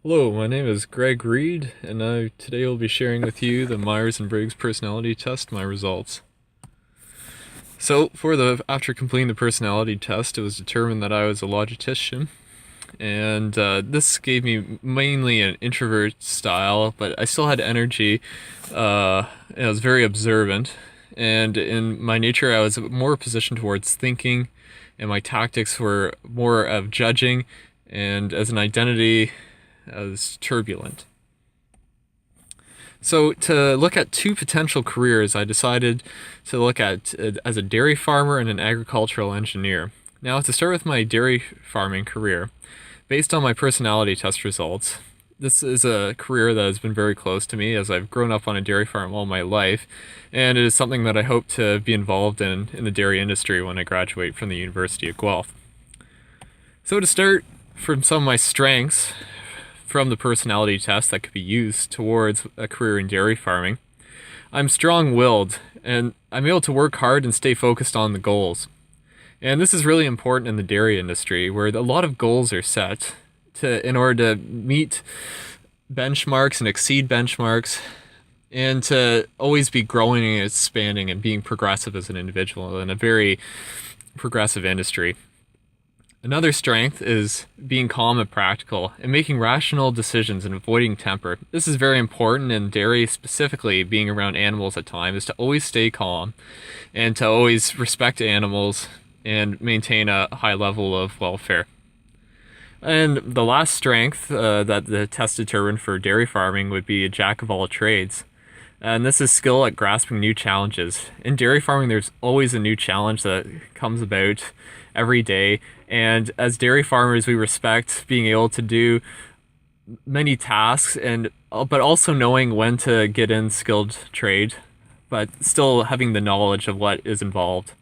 Hello, my name is Greg Reed, and today will be sharing with you the Myers-Briggs personality test, my results. So, after completing the personality test, it was determined that I was a logistician, and this gave me mainly an introvert style, but I still had energy. I was very observant, and in my nature, I was more positioned towards thinking, and my tactics were more of judging, and as an identity, I was turbulent. So, to look at two potential careers, I decided to look at as a dairy farmer and an agricultural engineer. Now, to start with my dairy farming career, based on my personality test results, this is a career that has been very close to me as I've grown up on a dairy farm all my life, and it is something that I hope to be involved in the dairy industry when I graduate from the University of Guelph. So, to start from some of my strengths, from the personality test that could be used towards a career in dairy farming. I'm strong willed and I'm able to work hard and stay focused on the goals. And this is really important in the dairy industry where a lot of goals are set in order to meet benchmarks and exceed benchmarks and to always be growing and expanding and being progressive as an individual in a very progressive industry. Another strength is being calm and practical and making rational decisions and avoiding temper. This is very important in dairy, specifically being around animals at times, is to always stay calm and to always respect animals and maintain a high level of welfare. And the last strength that the test determined for dairy farming would be a jack of all trades. And this is skill at grasping new challenges. In dairy farming, there's always a new challenge that comes about every day. And as dairy farmers, we respect being able to do many tasks but also knowing when to get in skilled trade, but still having the knowledge of what is involved.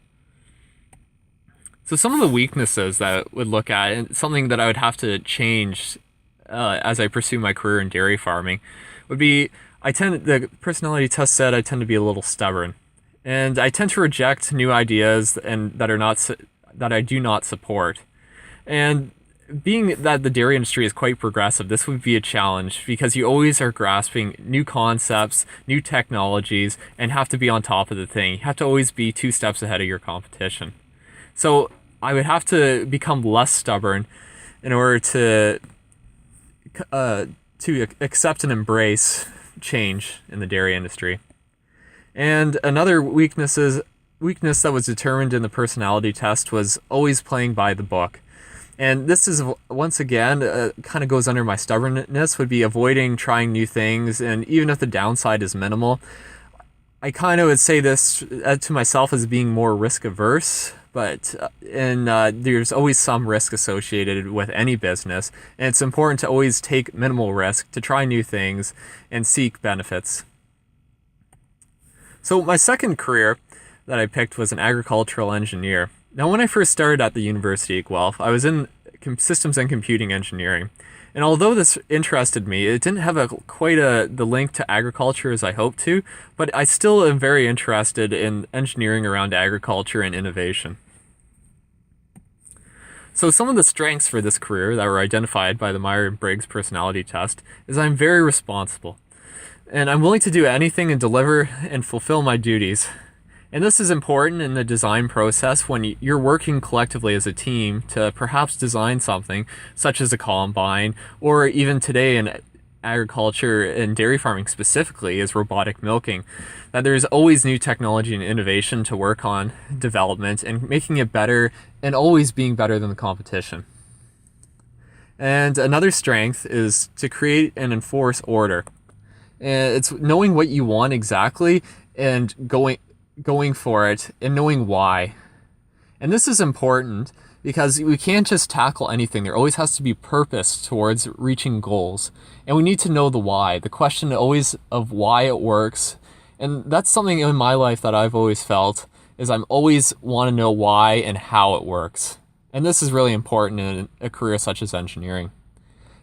So some of the weaknesses that I would look at, and something that I would have to change as I pursue my career in dairy farming, would be the personality test said I tend to be a little stubborn, and I tend to reject new ideas and that I do not support. And being that the dairy industry is quite progressive, this would be a challenge because you always are grasping new concepts, new technologies, and have to be on top of the thing. You have to always be 2 steps ahead of your competition. So I would have to become less stubborn in order to accept and embrace change in the dairy industry. And another weakness that was determined in the personality test was always playing by the book. And this is, once again, kind of goes under my stubbornness, would be avoiding trying new things, and even if the downside is minimal, I kind of would say this to myself as being more risk averse, but there's always some risk associated with any business, and it's important to always take minimal risk, to try new things, and seek benefits. So my second career that I picked was an agricultural engineer. Now, when I first started at the University of Guelph, I was in systems and computing engineering. And although this interested me, it didn't have the link to agriculture as I hoped to, but I still am very interested in engineering around agriculture and innovation. So some of the strengths for this career that were identified by the Myers-Briggs personality test is I'm very responsible, and I'm willing to do anything and deliver and fulfill my duties. And this is important in the design process when you're working collectively as a team to perhaps design something such as a combine, or even today in agriculture and dairy farming specifically is robotic milking, that there's always new technology and innovation to work on development and making it better and always being better than the competition. And another strength is to create and enforce order. And it's knowing what you want exactly and going for it and knowing why. And this is important because we can't just tackle anything. There always has to be purpose towards reaching goals. And we need to know the why. The question always of why it works. And that's something in my life that I've always felt is I'm always want to know why and how it works. And this is really important in a career such as engineering.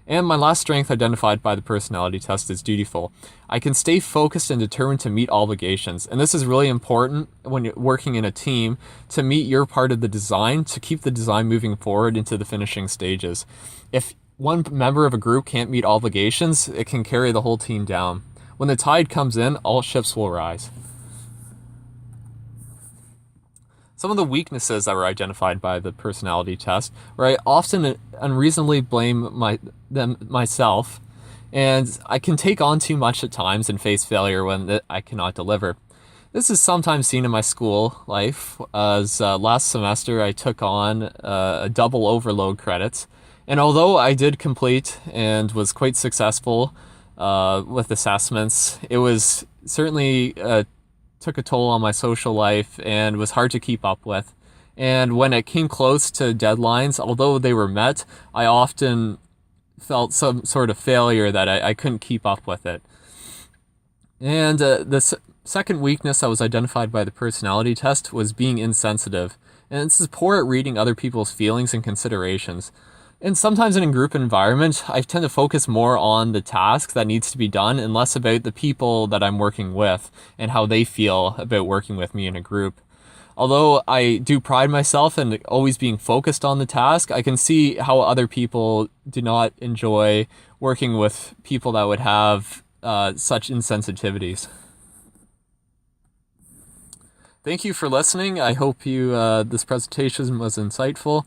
And my last strength identified by the personality test is dutiful. I can stay focused and determined to meet obligations. And this is really important when you're working in a team to meet your part of the design, to keep the design moving forward into the finishing stages. If one member of a group can't meet obligations, it can carry the whole team down. When the tide comes in, all ships will rise. Some of the weaknesses that were identified by the personality test, where I often unreasonably blame myself, and I can take on too much at times and face failure when I cannot deliver. This is sometimes seen in my school life, as last semester I took on a double overload credits, and although I did complete and was quite successful with assessments, it was certainly took a toll on my social life and was hard to keep up with. And when it came close to deadlines, although they were met, I often felt some sort of failure that I couldn't keep up with it. And the second weakness that was identified by the personality test was being insensitive. And this is poor at reading other people's feelings and considerations. And sometimes in a group environment, I tend to focus more on the task that needs to be done and less about the people that I'm working with and how they feel about working with me in a group. Although I do pride myself in always being focused on the task, I can see how other people do not enjoy working with people that would have such insensitivities. Thank you for listening. I hope this presentation was insightful.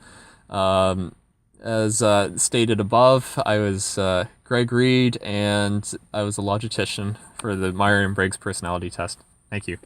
As stated above, I was Greg Reed, and I was a logistician for the Myers-Briggs personality test. Thank you.